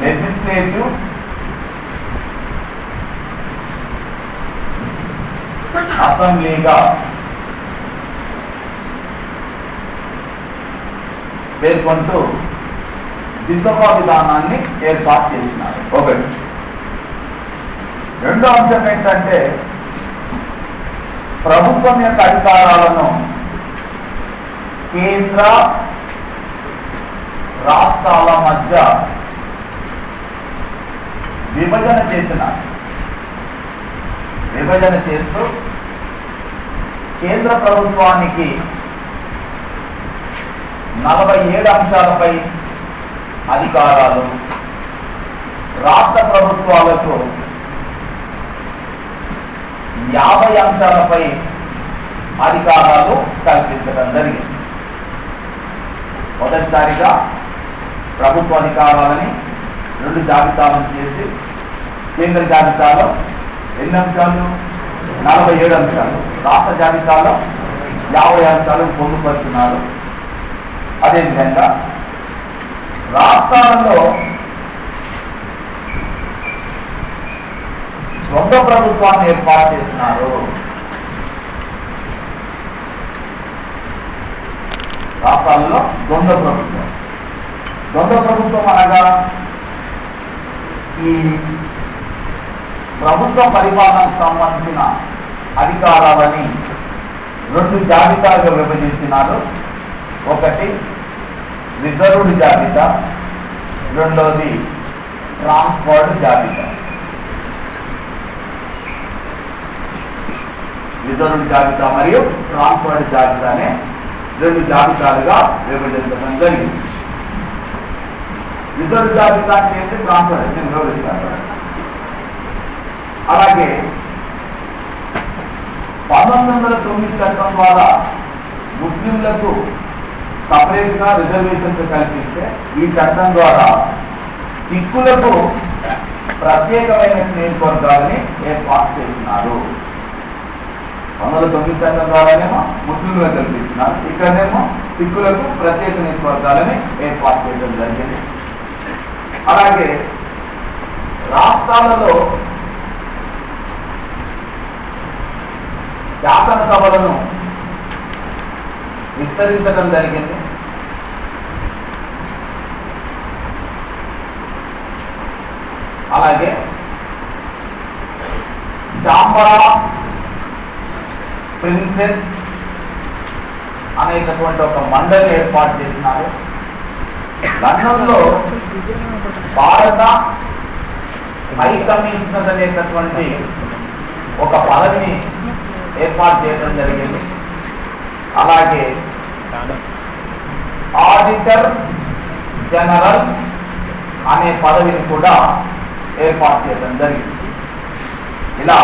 Legislative అసెంబ్లీగా పేర్కొంటూ దిశభా విధానాన్ని ఏర్పాటు చేసినారు. ఒకటి. రెండో అంశం ఏంటంటే ప్రభుత్వం యొక్క అధికారాలను కేంద్ర రాష్ట్రాల మధ్య విభజన చేస్తూ కేంద్ర ప్రభుత్వానికి 47 అంశాలపై అధికారాలు, రాష్ట్ర ప్రభుత్వాలకు 50 అంశాలపై అధికారాలు కల్పించడం జరిగింది. మొదటిసారిగా ప్రభుత్వ అధికారాలని 2 జాబితాలను చేసి కేంద్ర జాబితాలో ఎన్ని అంశాలు? 47 అంశాలు, రాష్ట్ర జాబితాలో 50 అంశాలు పొందుపరుచున్నారు. అదేవిధంగా రాష్ట్రాలలో ద్వంద్వ ప్రభుత్వాన్ని ఏర్పాటు చేస్తున్నారు. రాష్ట్రాలలో ద్వంద్వ ప్రభుత్వం అనగా ఈ ప్రభుత్వ పరిపాలనకు సంబంధించిన అధికారాలని 2 జాబితాలుగా విభజించినారు. ఒకటి రిజర్వ్డ్ జాబితా, రెండోది ట్రాన్స్ఫర్డ్ జాబితా. రిజర్వ్డ్ జాబితా మరియు ట్రాన్స్ఫర్డ్ జాబితానే 2 జాబితాలుగా విభజించడం జరిగింది. రిజర్వ్డ్ జాబితా అంటే ట్రాన్స్ఫర్డ్ నేను వివరిస్తాను. అలాగే 1909 చట్టం ద్వారా ముస్లింలకు సపరేట్గా రిజర్వేషన్స్ కల్పిస్తే ఈ చట్టం ద్వారా సిక్కులకు ప్రత్యేకమైన నియోజకవర్గాలని ఏర్పాటు చేస్తున్నారు. 1909 చట్టం ద్వారానేమో ముస్లింలకు కల్పించినారు, ఇక్కడనేమో సిక్కులకు ప్రత్యేక నియోజకవర్గాలని ఏర్పాటు చేయడం జరిగింది. అలాగే రాష్ట్రాలలో శాసనసభలను విస్తరించడం జరిగింది. అలాగే చాంబర్ ఆఫ్ ప్రిన్సెస్ అనేటటువంటి ఒక మండలి ఏర్పాటు చేసినారు. లండన్లో భారత హై కమిషనర్ అనేటటువంటి ఒక పదవిని ఏర్పాటు చేయడం జరిగింది. అలాగే ఆడిటర్ జనరల్ అనే పదవిని కూడా ఏర్పాటు చేయడం జరిగింది. ఇలా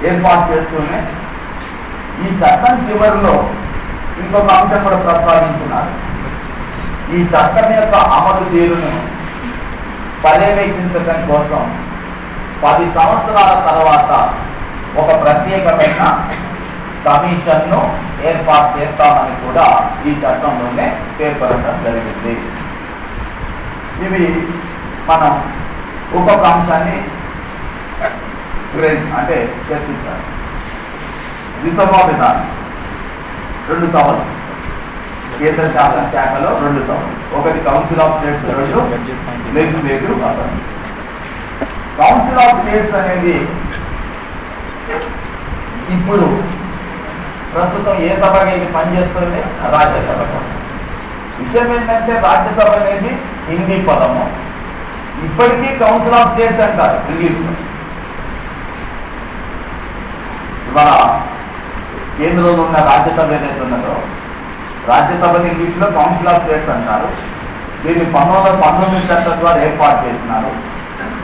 ఏర్పాటు చేస్తూనే ఈ చట్టం చివరిలో ఇంకొక అంశం కూడా ప్రస్తావించున్నారు. ఈ చట్టం యొక్క అమలు తీరును పర్యవేక్షించడం కోసం 10 సంవత్సరాల తర్వాత ఒక ప్రత్యేకమైన కమిషన్ను ఏర్పాటు చేస్తామని కూడా ఈ చట్టంలోనే పేర్కొనడం జరిగింది. ఇవి మనం ఒక్కొక్క అంశాన్ని అంటే చర్చించాలి. దిశభా విధానం 2 సభలు, కేంద్ర శాఖలో 2 సభలు, ఒకటి council of states, 2 legislative assembly. Council of states అనేది ఇప్పుడు ప్రస్తుతం ఏ సభగా ఇది పనిచేస్తుంది? రాజ్యసభ. విషయం ఏంటంటే రాజ్యసభ అనేది హిందీ పదము, ఇప్పటికీ కౌన్సిల్ ఆఫ్ స్టేట్స్ అంటారు ఇంగ్లీష్లో. ఇవాళ కేంద్రంలో ఉన్న రాజ్యసభ ఏదైతే ఉన్నదో రాజ్యసభని ఇంగ్లీష్లో కౌన్సిల్ ఆఫ్ స్టేట్స్ అంటారు. దీన్ని 1919 చట్టం ద్వారా ఏర్పాటు చేసినారు.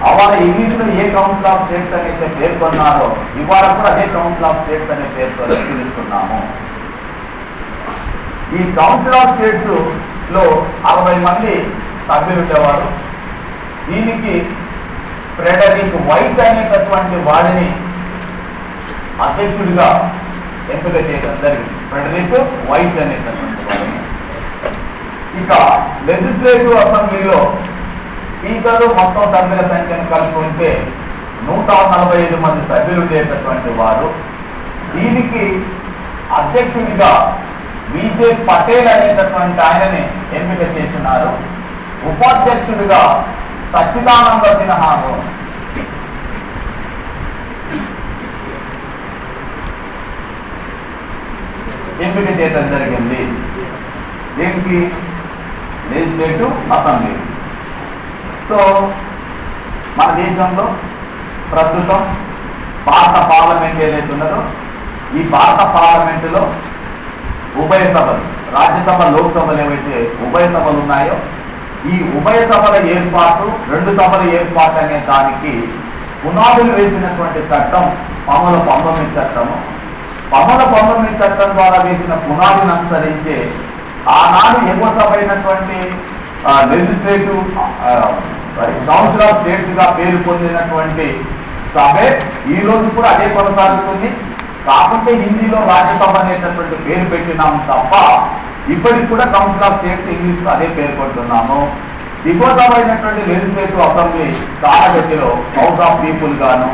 అవాళ ఇంగ్లీష్లో ఏ కౌన్సిల్ ఆఫ్ స్టేట్స్ అనేది పేర్కొన్నారో ఇవాళ కూడా అదే కౌన్సిల్ ఆఫ్ స్టేట్స్ అనే పేరుతో పిలుస్తున్నాము. ఈ కౌన్సిల్ ఆఫ్ స్టేట్స్ లో 60 మంది సభ్యులు ఉండేవారు. దీనికి ఫ్రెడరిక్ వైట్ అనేటటువంటి వాడిని అధ్యక్షుడిగా ఎంపిక చేయడం జరిగింది. ఫ్రెడరిక్ వైట్ అనేటటువంటి వాడిని. ఇక లెజిస్లేటివ్ అసెంబ్లీలో స్పీకరు మొత్తం సభ్యుల సంఖ్యను కలుపుకుంటే 145 మంది సభ్యులు ఉండేటటువంటి వారు. దీనికి అధ్యక్షుడిగా విజే పటేల్ అనేటటువంటి ఆయనని ఎంపిక చేస్తున్నారు. ఉపాధ్యక్షుడిగా సచ్చిదానంద సిన్హాను ఎంపిక చేయడం జరిగింది. దీనికి లెజిస్లేటివ్ అసెంబ్లీ. సో మన దేశంలో ప్రస్తుతం భారత పార్లమెంట్ ఏదైతే ఉన్నదో ఈ భారత పార్లమెంటులో ఉభయ సభలు, రాజ్యసభ లోక్సభలు ఏవైతే ఉభయ సభలు ఉన్నాయో ఈ ఉభయ సభల ఏర్పాటు, 2 సభల ఏర్పాటు అనే దానికి పునాదులు వేసినటువంటి చట్టం 1919 చట్టము. 1919 చట్టం ద్వారా వేసిన పునాదిని అనుసరించే ఆనాడు ఎగువ సభ అయినటువంటి లెజిస్లేటివ్ కౌన్సిల్ ఆఫ్ స్టేట్స్ గా పేరు పొందినటువంటి సభే ఈ రోజు కూడా అదే కొనసాగుతుంది. కాకుంటే హిందీలో రాజ్యసభ అనేటటువంటి పేరు పెట్టినాము తప్ప ఇప్పటికి కూడా కౌన్సిల్ ఆఫ్ స్టేట్స్ ఇంగ్లీష్ లో అదే పేరు పెడుతున్నాము. దిగువ సభ అయినటువంటి లెజిస్లేటివ్ అసెంబ్లీ కాలగతిలో హౌస్ ఆఫ్ పీపుల్ గాను,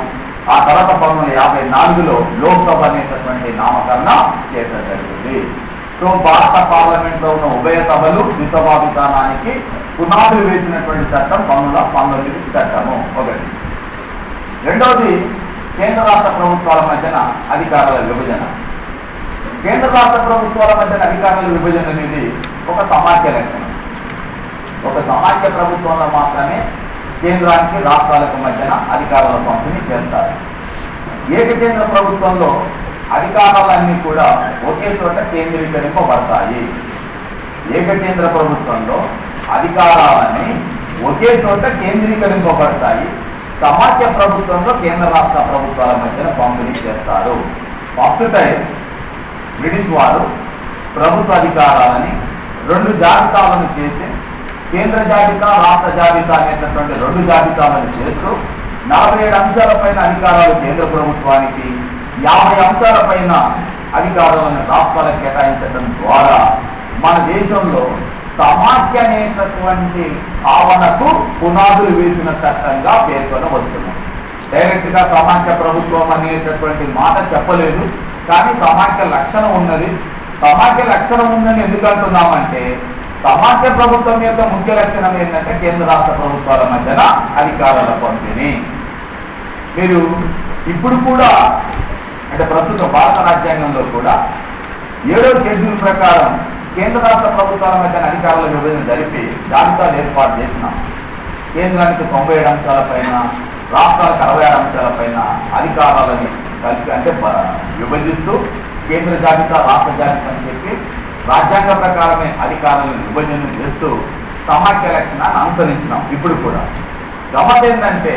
ఆ తర్వాత 1954లో లోక్సభ అనేటటువంటి నామకరణ చేయడం జరిగింది. సో భారత పార్లమెంట్ లో ఉన్న ఉభయ సభలు ద్విసభా విధానానికి పునాదులు వేసినటువంటి చట్టం 1919 చట్టము ఒకటి. రెండవది కేంద్ర రాష్ట్ర ప్రభుత్వాల మధ్యన అధికారాల విభజన. కేంద్ర రాష్ట్ర ప్రభుత్వాల మధ్యన అధికారాల విభజన అనేది ఒక సమాఖ్య లక్షణం. ఒక సమాఖ్య ప్రభుత్వంలో మాత్రమే కేంద్రానికి రాష్ట్రాలకు మధ్యన అధికారాల పంపిణీ చేస్తారు. ఏకకేంద్ర ప్రభుత్వంలో అధికారాలన్నీ కూడా ఒకే చోట కేంద్రీకరింపబడతాయి. ఏకకేంద్ర ప్రభుత్వంలో అధికారాలన్నీ ఒకే చోట కేంద్రీకరింపబడతాయి. సమాఖ్య ప్రభుత్వంలో కేంద్ర రాష్ట్ర ప్రభుత్వాల మధ్యన పంపిణీ చేస్తారు. ఫస్ట్ టైం బ్రిటిష్ వారు ప్రభుత్వ అధికారాలని 2 జాబితాలను చేసి కేంద్ర జాబితా, రాష్ట్ర జాబితా అనేటటువంటి 2 జాబితాలను చేస్తూ 47 అంశాలపైన అధికారాలు కేంద్ర ప్రభుత్వానికి, 50 అంశాలపైన అధికారాలను రాష్ట్రాలకు కేటాయించడం ద్వారా మన దేశంలో సమాఖ్య అనేటటువంటి భావనకు పునాదులు వేసిన చట్టంగా పేర్కొనవచ్చును. డైరెక్ట్ గా సమాఖ్య ప్రభుత్వం అనేటటువంటి మాట చెప్పలేదు, కానీ సమాఖ్య లక్షణం ఉన్నది. సమాఖ్య లక్షణం ఉందని ఎందుకు అంటున్నామంటే సమాఖ్య ప్రభుత్వం యొక్క ముఖ్య లక్షణం ఏంటంటే కేంద్ర రాష్ట్ర ప్రభుత్వాల మధ్యన అధికారాల పంపిణీ. మీరు ఇప్పుడు కూడా అంటే ప్రస్తుత భారత రాజ్యాంగంలో కూడా 7వ షెడ్యూల్ ప్రకారం కేంద్ర రాష్ట్ర ప్రభుత్వాల మధ్యన అధికారాల విభజన జరిపి జాబితాలు ఏర్పాటు చేసినాం. కేంద్రానికి 97 అంశాలపైన, రాష్ట్రాలకు 66 అంశాలపైన అధికారాలని కలిపి అంటే విభజిస్తూ కేంద్ర జాబితా, రాష్ట్ర జాబితా అని చెప్పి రాజ్యాంగ ప్రకారమే అధికారాలను విభజన చేస్తూ సమాఖ్య లక్షణాన్ని అనుసరించినాం. ఇప్పుడు కూడా గమత ఏంటంటే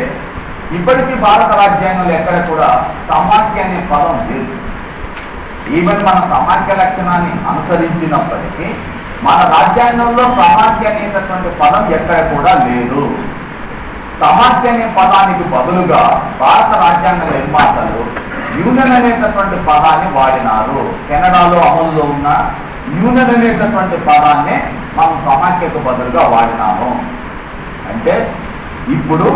ఇప్పటికీ భారత రాజ్యాంగంలో ఎక్కడ కూడా సమాఖ్య అనే పదం లేదు. ఈవెన్ మన సమాఖ్య లక్షణాన్ని అనుసరించినప్పటికీ మన రాజ్యాంగంలో సమాఖ్య అనేటటువంటి పదం ఎక్కడ కూడా లేదు. సమాఖ్య అనే పదానికి బదులుగా భారత రాజ్యాంగ నిర్మాతలు యూనియన్ అనేటటువంటి పదాన్ని వాడినారు. కెనడాలో అమలులో ఉన్న యూనియన్ అనేటటువంటి పదాన్నే మనం సమాఖ్యకు బదులుగా వాడినాము. అంటే ఇప్పుడు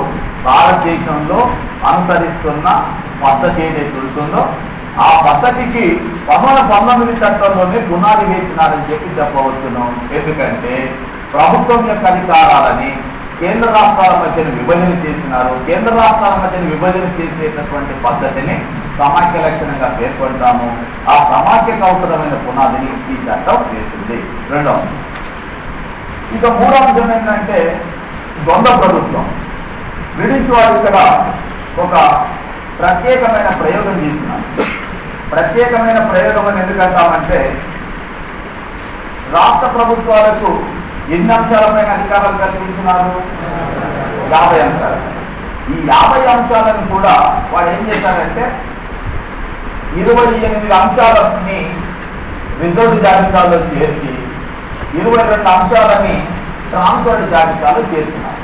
భారతదేశంలో అనుసరిస్తున్న పద్ధతి ఏదైతే ఉంటుందో ఆ పద్ధతికి 1919 చట్టంలోనే పునాది వేసినారని చెప్పవచ్చును. ఎందుకంటే ప్రభుత్వం యొక్క అధికారాలని కేంద్ర రాష్ట్రాల మధ్యన విభజన చేసినారు. కేంద్ర రాష్ట్రాల మధ్యన విభజన చేసేటటువంటి పద్ధతిని సమాఖ్య లక్షణంగా పేర్కొంటాము. ఆ సమాఖ్యకు అవసరమైన పునాదిని ఈ చట్టం చేస్తుంది. రెండవది. ఇక మూడవ అంశం ఏంటంటే ద్వంద్వ ప్రభుత్వం. బ్రిటిష్ వారు ఇక్కడ ఒక ప్రత్యేకమైన ప్రయోగం చేస్తున్నారు. ప్రత్యేకమైన ప్రయోగం అని ఎందుకంటామంటే రాష్ట్ర ప్రభుత్వాలకు ఎన్ని అంశాలపైన అధికారాలు కల్పించినారు? 50 అంశాలు. ఈ 50 అంశాలను కూడా వాడు ఏం చేశారంటే 28 అంశాలని రిజర్వ్ జాబితాలో చేర్చి 22 అంశాలని ట్రాన్స్ఫర్డ్ జాబితాలో చేర్చినారు.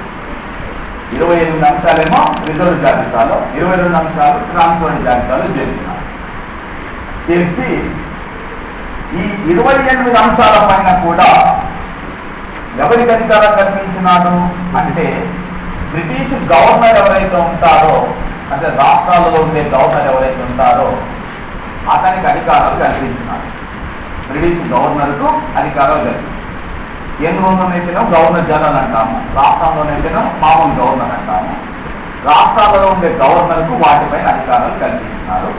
28 అంశాలేమో రిజర్వ్ జాబితాలో, 22 అంశాలు ట్రాన్స్ఫర్డ్ జాబితాలో చేర్చినారు. చేర్చి ఈ 28 అంశాల పైన కూడా ఎవరికి అధికారం కల్పించినాడు అంటే బ్రిటిష్ గవర్నర్ ఎవరైతే ఉంటారో, అంటే రాష్ట్రాలలో ఉండే గవర్నర్ ఎవరైతే ఉంటారో అతనికి అధికారాలు కల్పించినారు. బ్రిటిష్ గవర్నర్కు అధికారాలు కల్పించారు. కేంద్రంలోనైతేనో గవర్నర్ జనరల్ అంటాము, రాష్ట్రంలోనైతేనో మామూలు గవర్నర్ అంటాము. రాష్ట్రాలలో ఉండే గవర్నర్కు వాటిపైన అధికారాలు కల్పించినారు.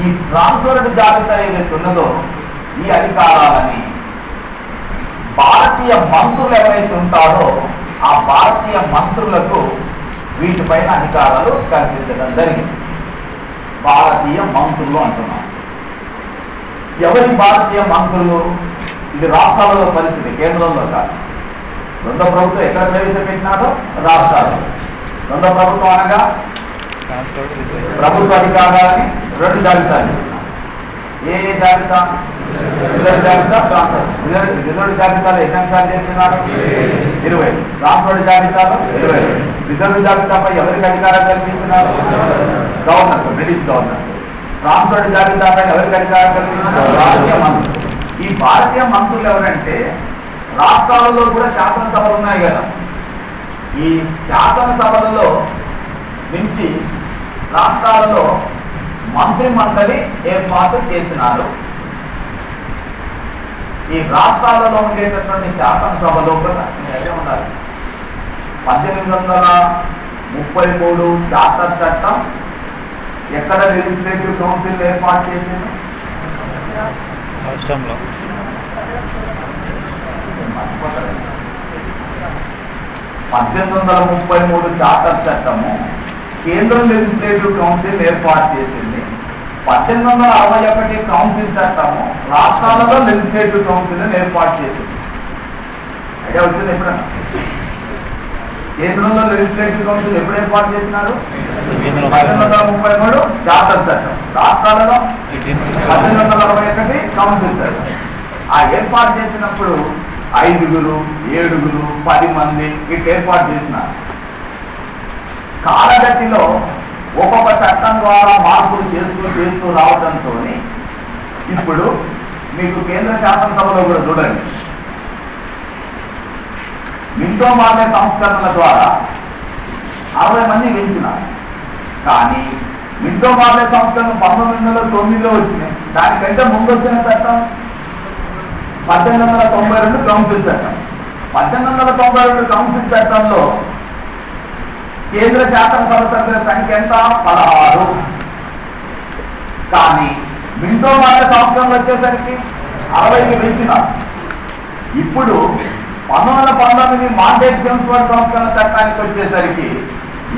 ఈ ట్రాన్స్ఫర్డ్ జాబితా ఏదైతే ఉన్నదో ఈ అధికారాలని భారతీయ మంత్రులు ఎవరైతే ఉంటారో ఆ భారతీయ మంత్రులకు వీటిపైన అధికారాలు కల్పించడం జరిగింది. భారతీయ మంత్రులు అంటున్నాం. ఎవరి భారతీయ మంత్రులు? ఇది రాష్ట్రాలలో పరిస్థితి, కేంద్రంలో కాదు. రెండో ప్రభుత్వం ఎక్కడ ప్రవేశపెట్టినారో రాష్ట్రాలు. రెండో ప్రభుత్వం అనగా ప్రభుత్వ అధికారాలని రెండు జాబితాలు. ఏ జాబితా? రిజర్వ్ జాబితా, ట్రాన్స్ఫర్. రిజర్వ్ జాబితాలో ఎన్ని అంశాలు చేస్తున్నారు? 20. ట్రాన్స్ఫర్ జాబితాలో 20. రిజర్వ్ జాబితాపై ఎవరికి అధికారం కల్పిస్తున్నారు? Governor, British governor. ట్రాన్స్ఫర్ జాబితాపై ఎవరికి అధికారం కల్పిస్తున్నారు? భారతీయ మంత్రులు. ఈ భారతీయ మంత్రులు ఎవరంటే రాష్ట్రాలలో కూడా శాసనసభలు ఉన్నాయి కదా. ఈ శాసనసభలలో నుంచి రాష్ట్రాలలో మంత్రి మండలి ఏర్పాటు చేసినారు. ఈ రాష్ట్రాలలో ఉండేటటువంటి శాసనసభలో కూడా ఉండాలి. 1833 చార్టర్ చట్టం ఎక్కడ లెజిస్లేటివ్ కౌన్సిల్ ఏర్పాటు చేసింది? రాష్ట్రంలో. 1833 చార్టర్ చట్టము కేంద్రం లెజిస్లేటివ్ కౌన్సిల్ ఏర్పాటు చేసింది. 1861 కౌన్సిల్ చట్టము రాష్ట్రాలలో లెజిస్లేటివ్ కౌన్సిల్ ఏర్పాటు చేసింది. అయితే వచ్చింది ఎప్పుడన్నా? కేంద్రంలో లెజిస్లేటివ్ కౌన్సిల్ ఎప్పుడు ఏర్పాటు చేసినారు? 1833 చార్టర్ చట్టం. రాష్ట్రాలలో 1861 కౌన్సిల్ చట్టం. ఆ ఏర్పాటు చేసినప్పుడు 5, 7, 10 మంది ఇట్లా ఏర్పాటు చేసినారు. కాలగతిలో ఒక్కొక్క చట్టం ద్వారా మార్పులు చేస్తూ రావడంతో ఇప్పుడు మీకు కేంద్ర శాసనసభలో కూడా చూడండి, మింటో మార్లే సంస్కరణల ద్వారా 60 మంది పెంచినారు. కానీ మింటో మార్లే సంస్కరణ 1909లో వచ్చినాయి. దానికంటే ముందు వచ్చిన చట్టం 1892 కౌన్సిల్ చట్టం. 1892 కౌన్సిల్ చట్టంలో కేంద్ర శాసనసభ సభ్యుల సంఖ్య ఎంత? 16. కానీ మింటో మార్లే సంస్కరణలు వచ్చేసరికి 60కి పెంచినారు. ఇప్పుడు 1919 మాండేట్ జెమ్స్ఫోర్డ్ సంస్కరణ చట్టానికి వచ్చేసరికి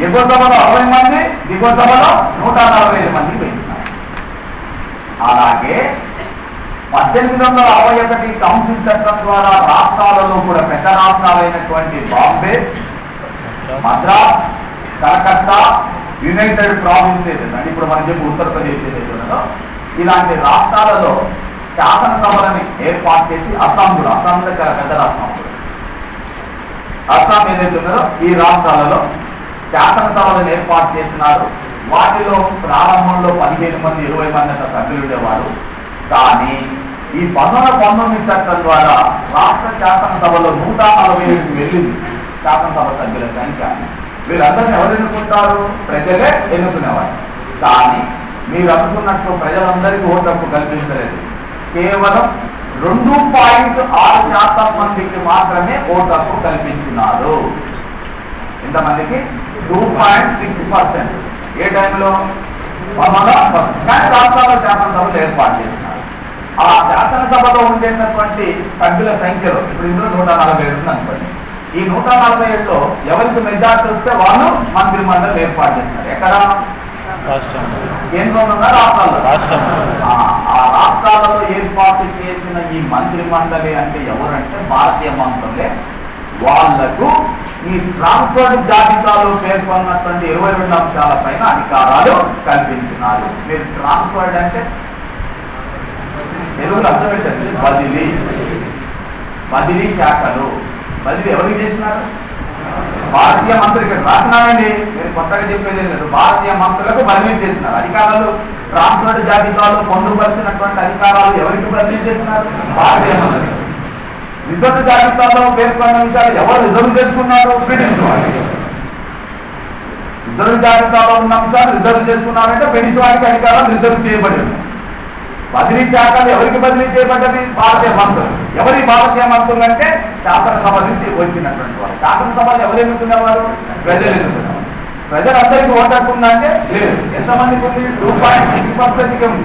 ఎగువ సభలో 60 మంది, దిగువ సభలో 145 మంది పెంచినారు. అలాగే 1861 కౌన్సిల్ చట్టం ద్వారా రాష్ట్రాలలో కూడా పెద్ద రాష్ట్రాలైనటువంటి బాంబే, మద్రాస్, కలకత్తా, యునైటెడ్ ప్రావిన్సెస్ అంటే ఇప్పుడు మనం చెప్పి ఉత్తరప్రదేశ్ ఏదైతే ఉన్నదో ఇలాంటి రాష్ట్రాలలో శాసనసభలని ఏర్పాటు చేసి అస్సాం కూడా, అస్సాం కూడా చాలా పెద్ద రాష్ట్రం. అస్సాం ఏదైతే ఉన్నదో ఈ రాష్ట్రాలలో శాసనసభలను ఏర్పాటు చేస్తున్నారు. వాటిలో ప్రారంభంలో 15 మంది, 20 మంది అంత సభ్యులు ఉండేవారు. కానీ ఈ 1919 చట్టం ద్వారా రాష్ట్ర శాసనసభలో 147కి వెళ్ళింది శాసనసభ సభ్యుల సంఖ్య. వీళ్ళందరినీ ఎవరు ఎన్నుకుంటారు? ప్రజలే ఎన్నుకునేవారు. కానీ మీరు అనుకున్నట్టు ప్రజలందరికీ ఓటు హక్కు కల్పించలేదు. కేవలం 2.6% మందికి మాత్రమే ఓటు హక్కు కల్పించినారు. ఎంతమందికి? 2.6%. ఏ టైంలో? 1919. కానీ రాష్ట్రాల శాసనసభలు ఏర్పాటు చేసినారు. ఆ శాసనసభలో ఉండేటటువంటి సభ్యుల సంఖ్యలో ఇప్పుడు ఇందులో 147 ఉంది అనుకోండి. ఈ 147లో ఎవరికి మెజార్టీ వస్తే వాళ్ళు మంత్రి మండలి ఏర్పాటు చేస్తారు. ఎక్కడ? కేంద్రంలో ఉన్న రాష్ట్రాల్లో. ఆ రాష్ట్రాలలో ఏర్పాటు చేసిన ఈ మంత్రి మండలి అంటే ఎవరంటే భారతీయ మంత్రులే. వాళ్లకు ఈ ట్రాన్స్ఫర్డ్ జాబితాలో పేర్కొన్నటువంటి 22 అంశాల పైన అధికారాలు కల్పించినారు. మీరు ట్రాన్స్ఫర్డ్ అంటే తెలుగులో అర్థం పెట్టండి, బదిలీ శాఖలు. బదిలీ ఎవరికి చేసినారు? భారతీయ మంత్రులు. ఇక్కడ రాసినారండి, మీరు కొత్తగా చెప్పేది లేదు. భారతీయ మంత్రులకు బదిలీ చేసినారు. అధికారాలు ట్రాన్స్ఫర్డ్ జాబితాలో పొందుపరిచినటువంటి అధికారాలు ఎవరికి బదిలీ చేసినారు? భారతీయ మంత్రులు. రిజర్వ్ జాబితాలో పేర్కొన్న అంశాలు ఎవరు రిజర్వ్ చేసుకున్నారు? బ్రిటిష్ వారు. రిజర్వ్ జాబితాలో ఉన్న అంశాలు రిజర్వ్ చేసుకున్నారంటే బ్రిటిష్ వారికి అధికారం రిజర్వ్ చేయబడి ఉంది. బదిలీ శాఖలు ఎవరికి బదిలీ చేయబడ్డది? భారతీయ మంత్రులు. ఎవరి భారతీయ మంత్రులు అంటే శాసనసభ నుంచి వచ్చినటువంటి వారు. శాసనసభలు ఎవరు ఎన్నుకునేవారు? ప్రజలు ఎన్నుకునేవారు. ప్రజలందరికీ ఓటు హక్కు ఉందంటే లేదు. ఎంతమందికి ఉంది? 2.6%కి ఉంది.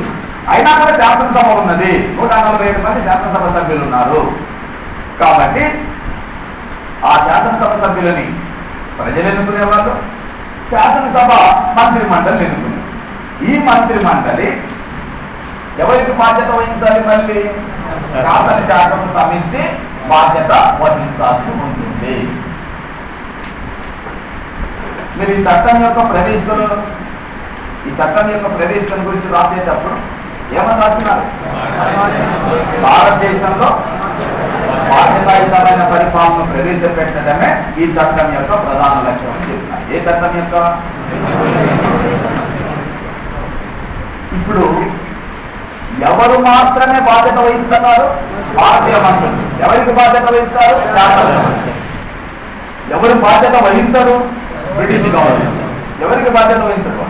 అయినా కూడా శాసనసభ ఉన్నది. 147 మంది శాసనసభ సభ్యులు ఉన్నారు. కాబట్టి ఆ శాసనసభ సభ్యులని ప్రజలు ఎన్నుకునేవాళ్ళు, శాసనసభ మంత్రి మండలి ఎన్నుకునేవారు. ఈ మంత్రి మండలి ఎవరికి బాధ్యత వహించాలి? మళ్ళీ శాసన శాఖకు సమిష్టి బాధ్యత వహించాల్సి ఉంటుంది. మీరు ఈ చట్టం యొక్క ప్రవేశం గురించి రాసేటప్పుడు ఏమని రాస్తున్నారు? భారతదేశంలో బాధ్యతాయుతమైన పరిపాలన ప్రవేశపెట్టడమే ఈ చట్టం యొక్క ప్రధాన లక్ష్యం అని చెప్తున్నారు. ఏ చట్టం యొక్క? ఇప్పుడు ఎవరు మాత్రమే బాధ్యత వహిస్తున్నారు? భారతీయ మంత్రులు. ఎవరికి బాధ్యత వహిస్తారు? ఎవరు బాధ్యత వహించరు? British government. ఎవరికి బాధ్యత వహించరు?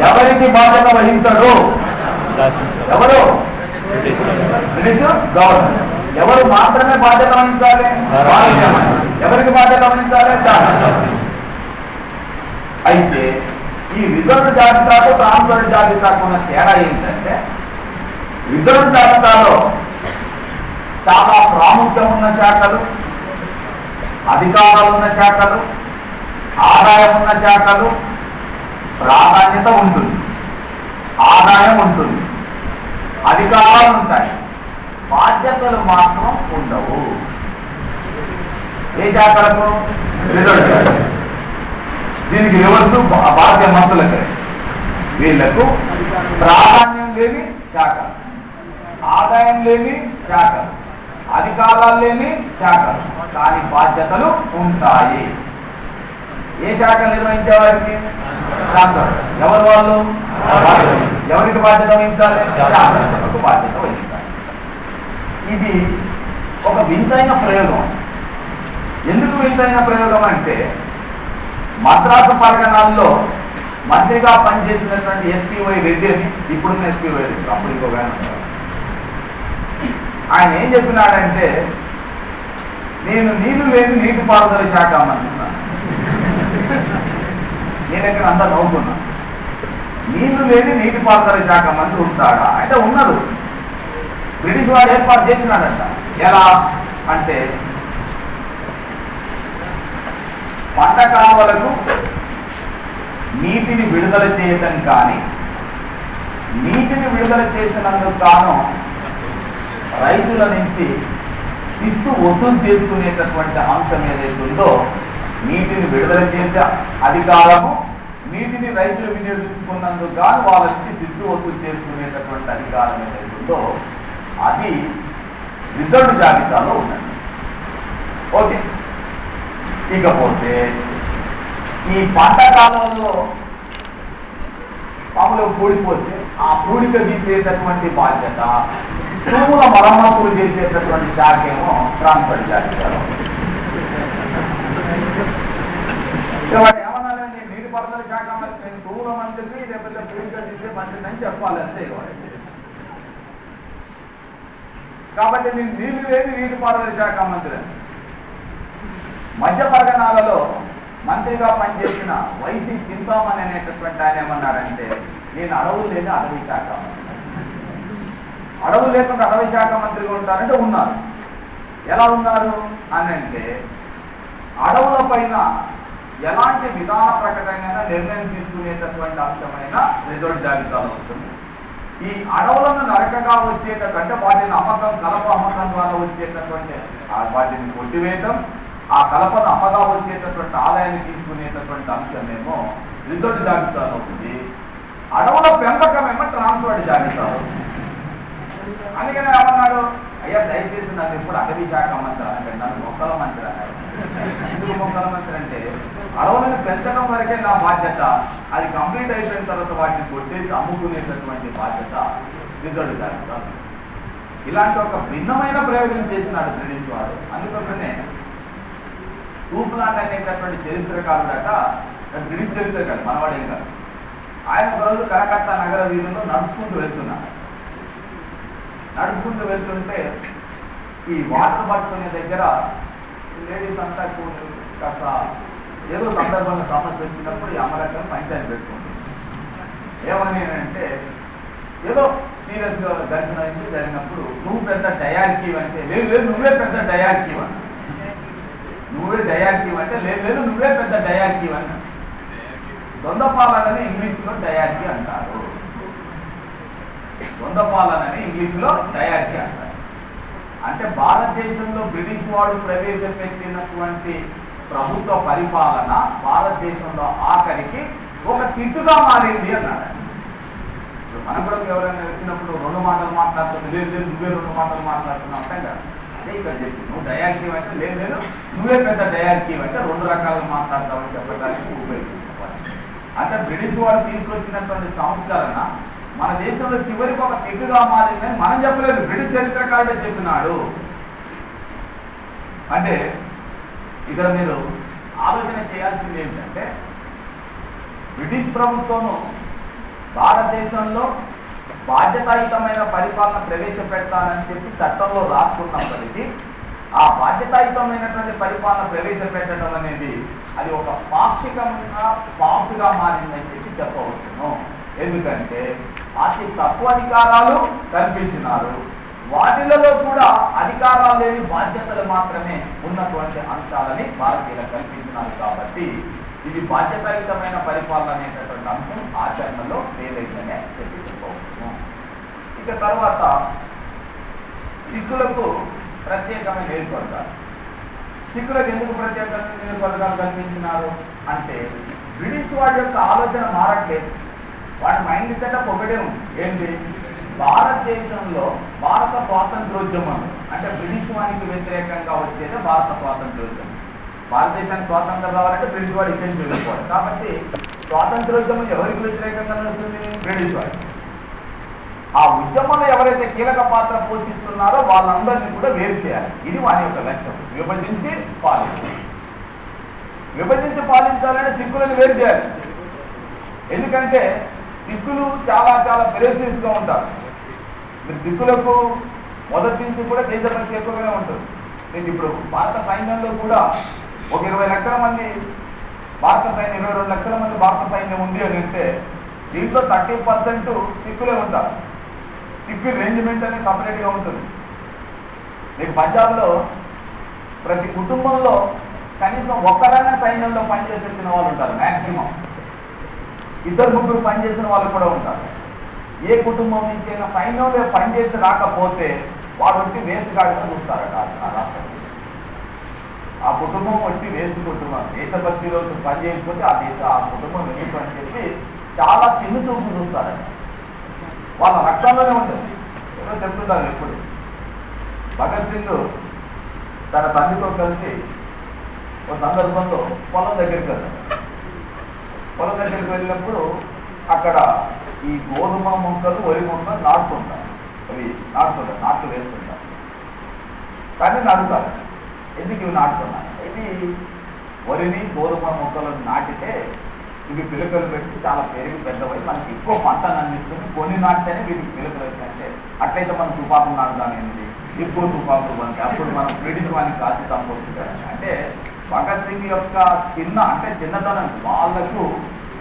ఎవరికి బాధ్యత వహించరు? ఎవరు? British government. ఎవరు మాత్రమే బాధ్యత వహించాలి? భారతీయ మంత్రులు. ఎవరికి బాధ్యత వహించాలి? అయితే ఈ రిజర్వ్ జాబితాకు ట్రాన్స్ఫర్ జాబితాకు ఉన్న తేడా ఏంటంటే, రిజర్వ్ జాబితాలో చాలా ప్రాముఖ్యం ఉన్న శాఖలు, అధికారాలు ఉన్న శాఖలు, ఆదాయం ఉన్న శాఖలు, ప్రాధాన్యత ఉంటుంది, ఆదాయం ఉంటుంది, అధికారాలు ఉంటాయి, బాధ్యతలు మాత్రం ఉండవు. ఏ శాఖలకు? రిజర్వ్ శాఖ. దీనికి రివర్సు భారతీయ మంత్రులకే. వీళ్లకు ప్రాధాన్యం లేని శాఖలు, ఆదాయం లేని శాఖలు, అధికారాలు లేని శాఖలు, కానీ బాధ్యతలు ఉంటాయి. ఏ శాఖలు నిర్వహించే వారికి? ఎవరు వాళ్ళు? ఎవరికి బాధ్యత వహించాలి? శాసనసభకు బాధ్యత వహించాలి. ఇది ఒక వింతైన ప్రయోగం. ఎందుకు వింతైన ప్రయోగం అంటే, మద్రాసు పరగణాల్లో మంత్రిగా పనిచేసినటువంటి ఎస్పీవై రెడ్డి అని, ఇప్పుడున్న ఎస్పీవై రెడ్డి, అప్పుడు ఇంకొక ఆయన ఏం చెప్పినాడంటే, నేను నీళ్లు లేని నీటిపారుదల శాఖ మంత్రి. నేను ఇక్కడ అంతా నవ్వుకున్నా. నీళ్లు లేని నీటిపారుదల శాఖ మంత్రి ఉంటాడా అంటే ఉన్నారు. బ్రిటిష్ వాడు ఏర్పాటు చేసినాడంట. ఎలా అంటే, పంట కాలువలకు నీటిని విడుదల చేయటం కానీ, నీటిని విడుదల చేసినందుకు గాను రైతుల నుంచి శిస్తు వసూలు చేసుకునేటటువంటి అంశం ఏదైతే ఉందో, నీటిని విడుదల చేసే అధికారము, నీటిని రైతులు వినియోగించుకున్నందుకు గాను వాళ్ళ నుంచి శిస్తు వసూలు చేసుకునేటటువంటి అధికారం ఏదైతే ఉందో, అది రిజర్వ్ జాబితాలో ఉన్నది. ఓకే. ఇకపోతే ఈ పంట కాలంలో పాములు పూడిపోతే ఆ పూడిక తీసేటటువంటి బాధ్యత, భూముల మరమ్మతులు చేసేటటువంటి శాఖ ఏమో ట్రాన్స్ఫర్ జాబితాలో. ఏమన్నానండి, నీటిపారుదల శాఖ మంత్రి, నేను భూముల మంత్రిని, లేకపోతే పూడిక తీసే మంత్రిని అని చెప్పాలంటే. కాబట్టి నేను నీళ్లు లేని నీటిపారుదల శాఖ మంత్రి అని. మధ్య పరగణాలలో మంత్రిగా పనిచేసిన వైసీ చింతామణి అనేటటువంటి ఆయన ఏమన్నారంటే, నేను అడవులు లేని అటవీ శాఖ మంత్రి. అడవులు లేకుండా అటవీ శాఖ మంత్రిగా ఉంటారంటే ఉన్నారు. ఎలా ఉన్నారు అని అంటే, అడవుల పైన ఎలాంటి విధాన ప్రకటన నిర్ణయం తీసుకునేటటువంటి అంశమైన రిజర్వ్ జాబితాలో ఉంటుంది. ఈ అడవులను నరకగా వచ్చేటంటే వాటిని అమ్మకం, కలప అమ్మకం ద్వారా వచ్చేటటువంటి వాటిని కొట్టివేయటం, ఆ కలపను అమ్మగా వచ్చేటటువంటి ఆదాయాన్ని తీసుకునేటటువంటి అంశమేమో రిజర్వ్ జాబితాలో ఉంది. అడవుల పెంపకమేమో ట్రాన్స్ఫర్ జాబితాలో. అందుకనే ఏమన్నాడు, అయ్యా దయచేసి నన్ను ఎప్పుడు అటవీ శాఖ మంత్రి అంటే, నన్ను మొక్కల మంత్రి అన్నాడు. ఎందుకు మొక్కల మంత్రి అంటే, అడవులను పెంచడం వరకే నా బాధ్యత, అది కంప్లీట్ అయిపోయిన తర్వాత వాటిని కొట్టేసి అమ్ముకునేటటువంటి బాధ్యత రిజర్వ్ జాబితా. ఇలాంటి ఒక భిన్నమైన ప్రయోగం చేసినాడు బ్రిటిష్ వాడు. అందుకోసమే టూప్లాండ్ అనేటటువంటి చరిత్రకారుడట, బ్రిటిష్ చరిత్రకారు, మనవాడేం కాదు. ఆయన ఒకరోజు కలకత్తా నగర వీధుల్లో నడుచుకుంటూ వెళ్తున్నాడు. నడుచుకుంటూ వెళ్తుంటే ఈ వాటర్ పట్టుకునే దగ్గర లేడీస్ అంతా కాస్త ఏదో సందర్భంగా సమస్య వచ్చినప్పుడు ఈ అమరకం పంచాయతీ పెట్టుకుంటుంది. ఏమని అంటే ఏదో సీరియస్గా దర్శనం అయింది జరిగినప్పుడు నువ్వు పెద్ద డయార్కీవ్ అంటే లేదు లేదు నువ్వే పెద్ద డయార్కీవ్ అన్న, నువ్వే డయార్కీవ్ అంటే లేదు లేదు నువ్వే పెద్ద డయార్కీవ్ అన్న. దొందపాలనని ఇంగ్లీష్లో డయార్కీ అంటారు. దొందపాలనని ఇంగ్లీష్లో డయార్కీ అంటారు. అంటే భారతదేశంలో బ్రిటిష్ వాడు ప్రవేశపెట్టినటువంటి ప్రభుత్వ పరిపాలన భారతదేశంలో ఆఖరికి ఒక తిట్టుగా మారింది అన్నాడు. మనం కూడా ఎవరైనా వచ్చినప్పుడు 2 మాటలు మాట్లాడుతుంది, లేదు లేదు నువ్వే 2 మాటలు మాట్లాడుతున్నావు అంటాం కదా. అదే ఇక్కడ చెప్పి నువ్వు డయార్కీవ్ అంటే లేదు లేదు నువ్వే పెద్ద డయార్కీవ్ అంటే 2 రకాలుగా మాట్లాడతావని చెప్పడానికి ఉపయోగించుకోవాలి. అంటే బ్రిటిష్ వాడు తీసుకొచ్చినటువంటి సంస్కరణ మన దేశంలో చివరికి ఒక తిట్టుగా మారిందని మనం చెప్పలేదు, బ్రిటిష్ చరిత్రకారుడే చెప్పినాడు. అంటే ఇక్కడ మీరు ఆలోచన చేయాల్సింది ఏంటంటే బ్రిటిష్ ప్రభుత్వం భారతదేశంలో బాధ్యతాయుతమైన పరిపాలన ప్రవేశపెడతానని చెప్పి చట్టంలో రాసుకున్నప్పటికీ ఆ బాధ్యతాయుతమైనటువంటి పరిపాలన ప్రవేశపెట్టడం అనేది అది ఒక పాక్షికంగా పాపుగా మారిందని చెప్పి చెప్పవచ్చును. ఎందుకంటే అతి తక్కువ అధికారాలు కల్పించినారు, వాటిలలో కూడా అధికారాలు లేని బాధ్యతలు మాత్రమే ఉన్నటువంటి అంశాలని భారతీయులు కల్పించినారు. కాబట్టి ఇది బాధ్యతాయుతమైన పరిపాలన అనేటటువంటి అంశం ఆచరణలో లేదనే చెప్పుకోవచ్చు. ఇక తర్వాత సిక్కులకు ప్రత్యేకమైన నియోజకవర్గాలు. సిక్కులకు ఎందుకు ప్రత్యేకమైన నియోజకవర్గాలు కల్పించినారు అంటే బ్రిటిష్ వాడి యొక్క ఆలోచన మారట్లేదు, వాడి మైండ్ సెటప్ ఒకటే ఉంది. ఏంటి? భారతదేశంలో భారత స్వాతంత్రోద్యమం అంటే బ్రిటిష్ వానికి వ్యతిరేకంగా వచ్చేదే భారత స్వాతంత్రోద్యమం. భారతదేశానికి స్వాతంత్రం రావాలంటే బ్రిటిష్ వాడు ఇచ్చేసి వెళ్ళిపోవాలి. కాబట్టి స్వాతంత్రోద్యమం ఎవరికి వ్యతిరేకంగా నడుస్తుంది? బ్రిటిష్ వాడు. ఆ ఉద్యమంలో ఎవరైతే కీలక పాత్ర పోషిస్తున్నారో వాళ్ళందరినీ కూడా వేరు చేయాలి. ఇది వాని యొక్క లక్ష్యం. విభజించి పాలించాలి. విభజించి పాలించాలంటే సిక్కులను వేరు చేయాలి. ఎందుకంటే సిక్కులు చాలా చాలా ఫెరోసియస్గా ఉంటారు. మీరు సిక్కులకు మొదటి నుంచి కూడా దేశభక్తి ఎక్కువగానే ఉంటుంది. మీకు ఇప్పుడు భారత సైన్యంలో కూడా ఒక 20 లక్షల మంది భారత సైన్యం, 22 లక్షల మంది భారత సైన్యం ఉంది అని అంటే దీంట్లో 30% సిక్కులే ఉంటారు. సిక్కు రేంజ్మెంట్ అనేది సపరేట్గా ఉంటుంది. మీకు పంజాబ్లో ప్రతి కుటుంబంలో కనీసం ఒక్కరైనా సైన్యంలో పనిచేసిన వాళ్ళు ఉంటారు. మ్యాక్సిమం 2-3 పనిచేసిన వాళ్ళు కూడా ఉంటారు. ఏ కుటుంబం నుంచి అయినా సైన్యంలో పనిచేసి రాకపోతే వాడు వచ్చి వేసుగాడిగా చూస్తారట ఆ రాష్ట్రం. ఆ కుటుంబం వచ్చి వేసు కుటుంబం దేశభక్తిలో పనిచేయకపోతే ఆ కుటుంబం ఎందుకు అని చెప్పి చాలా చిన్న చూపు చూస్తారట. వాళ్ళ రక్తంలోనే ఉంటుంది. ఏదో చెప్తుంటారు ఎప్పుడు. భగత్ సింగ్ తన తండ్రితో కలిసి ఒక సందర్భంలో పొలం దగ్గరికి వెళ్తారు. పొలం దగ్గరికి వెళ్ళినప్పుడు అక్కడ ఈ గోధుమ మొక్కలు, వరి మొక్కలు నాటుకుంటారు. అవి నాట్లు వేస్తుంటారు. కానీ నడుతారు. ఎందుకు ఇవి నాటుకున్నారు? ఇది వరిని గోధుమ మొక్కలను నాటితే ఇవి పిలకలు పెట్టి చాలా పెరిగి పెద్దవై మనకి ఎక్కువ పంటను అందిస్తుంది. కొన్ని నాటితేనే వీటికి పిలకలు వచ్చాయంటే అట్లయితే మనం తుపాకులు నాటుదానేది ఎక్కువ తుపాకులు మనకి అప్పుడు మనం బ్రిటిష్ వానికి కాల్చి సంపోతుంది. అంటే భగత్ సింగ్ యొక్క చిన్నతనం వాళ్ళకు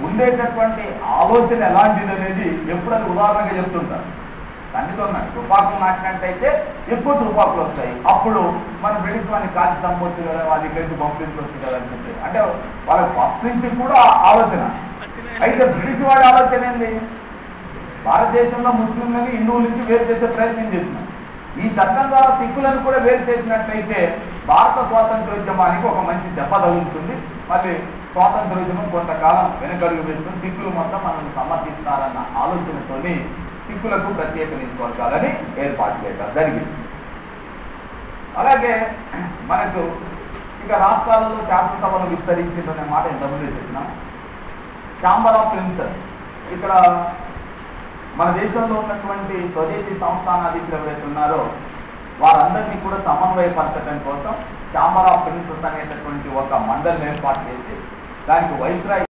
ఉండేటటువంటి ఆలోచన ఎలాంటిది అనేది ఎప్పుడని ఉదాహరణగా చెప్తుంటారు. తండ్రితో తుపాకులు నాటినట్టయితే ఎక్కువ తుపాకులు వస్తాయి, అప్పుడు మన బ్రిటిష్ వాడిని కాల్చి చంపొచ్చు కదా, వాళ్ళకి గట్టి పంపించవచ్చు కదా అని చెప్పి. అంటే వాళ్ళకి ఫస్ట్ నుంచి కూడా ఆలోచన. అయితే బ్రిటిష్ వాడి ఆలోచన ఏంది? భారతదేశంలో ముస్లింలని హిందువుల నుంచి వేరు చేసే ప్రయత్నం చేస్తున్నారు. ఈ చట్టం ద్వారా సిక్కులను కూడా వేరు చేసినట్లయితే భారత స్వాతంత్రోద్యమానికి ఒక మంచి దెబ్బ తగులుతుంది. మళ్ళీ స్వాతంత్రోద్యమం కొంతకాలం వెనకడుగు వేసుకుని సిక్కులు మొత్తం మనల్ని సమర్థిస్తారన్న ఆలోచనతోని సిక్కులకు ప్రత్యేక నియోజకవర్గాలని ఏర్పాటు చేయడం జరిగింది. అలాగే మనకు ఇక రాష్ట్రాలలో శాసనసభను విస్తరించిందనే మాట ఇంతకుముందే చెప్పినాం. ఛాంబర్ ఆఫ్ ప్రిన్సెస్ ఇక్కడ మన దేశంలో ఉన్నటువంటి స్వదేశీ సంస్థానాధీశులు ఎవరైతే ఉన్నారో వారందరినీ కూడా సమన్వయపరచడం కోసం ఛాంబర్ ఆఫ్ ప్రిన్సెస్ అనేటటువంటి ఒక మండలిని ఏర్పాటు చేసి దానికి వైస్రాయ్